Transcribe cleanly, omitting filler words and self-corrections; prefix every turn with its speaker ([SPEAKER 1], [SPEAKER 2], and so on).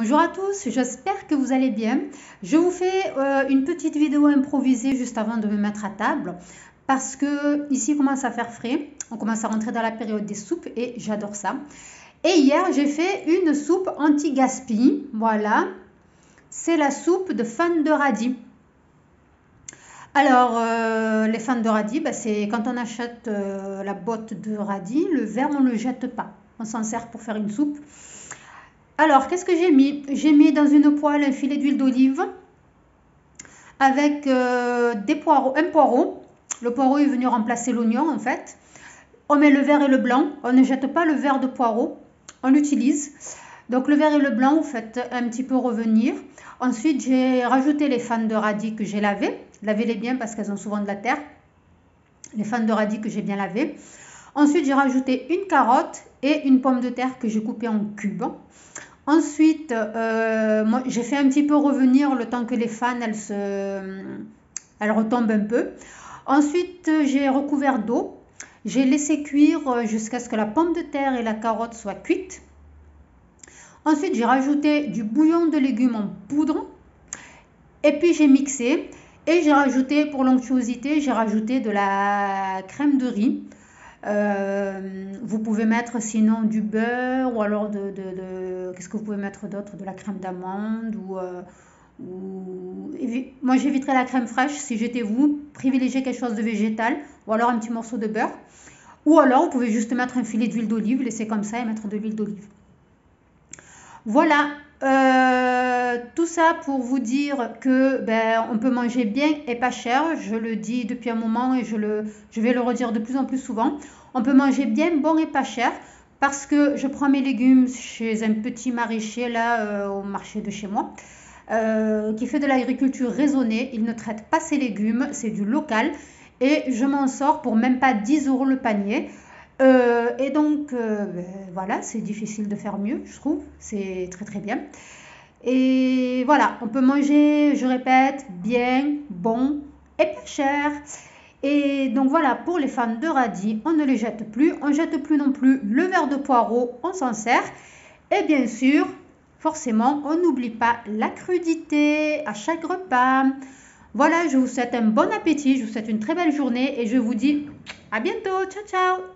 [SPEAKER 1] Bonjour à tous, j'espère que vous allez bien. Je vous fais une petite vidéo improvisée juste avant de me mettre à table parce que ici il commence à faire frais, on commence à rentrer dans la période des soupes et j'adore ça. Et hier j'ai fait une soupe anti-gaspi, voilà, c'est la soupe de fans de radis. Alors les fans de radis, c'est quand on achète la botte de radis, le verre on ne le jette pas, on s'en sert pour faire une soupe. Alors, qu'est-ce que j'ai mis? J'ai mis dans une poêle un filet d'huile d'olive avec des poireaux, un poireau. Le poireau est venu remplacer l'oignon en fait. On met le vert et le blanc. On ne jette pas le vert de poireau. On l'utilise. Donc le vert et le blanc, vous faites un petit peu revenir. Ensuite, j'ai rajouté les fans de radis que j'ai lavés. Lavez-les bien parce qu'elles ont souvent de la terre. Les fans de radis que j'ai bien lavés. Ensuite, j'ai rajouté une carotte et une pomme de terre que j'ai coupée en cubes. Ensuite, moi, j'ai fait un petit peu revenir le temps que les fans, elles retombent un peu. Ensuite, j'ai recouvert d'eau. J'ai laissé cuire jusqu'à ce que la pomme de terre et la carotte soient cuites. Ensuite, j'ai rajouté du bouillon de légumes en poudre. Et puis, j'ai mixé. Et j'ai rajouté, pour l'onctuosité, j'ai rajouté de la crème de riz. Vous pouvez mettre sinon du beurre ou alors qu'est-ce que vous pouvez mettre d'autre, de la crème d'amande moi j'éviterais la crème fraîche si j'étais vous, privilégiez quelque chose de végétal ou alors un petit morceau de beurre ou alors vous pouvez juste mettre un filet d'huile d'olive, laisser comme ça et mettre de l'huile d'olive. Voilà, tout ça pour vous dire que on peut manger bien et pas cher. Je le dis depuis un moment et je vais le redire de plus en plus souvent. On peut manger bien, bon et pas cher parce que je prends mes légumes chez un petit maraîcher là au marché de chez moi qui fait de l'agriculture raisonnée. Il ne traite pas ses légumes, c'est du local et je m'en sors pour même pas 10 € le panier. Et donc voilà, c'est difficile de faire mieux, je trouve, c'est très très bien. Et voilà, on peut manger, je répète, bien, bon et pas cher. Et donc voilà, pour les fans de radis, on ne les jette plus, on ne jette plus non plus le verre de poireau, on s'en sert. Et bien sûr, forcément, on n'oublie pas la crudité à chaque repas. Voilà, je vous souhaite un bon appétit, je vous souhaite une très belle journée et je vous dis à bientôt, ciao ciao.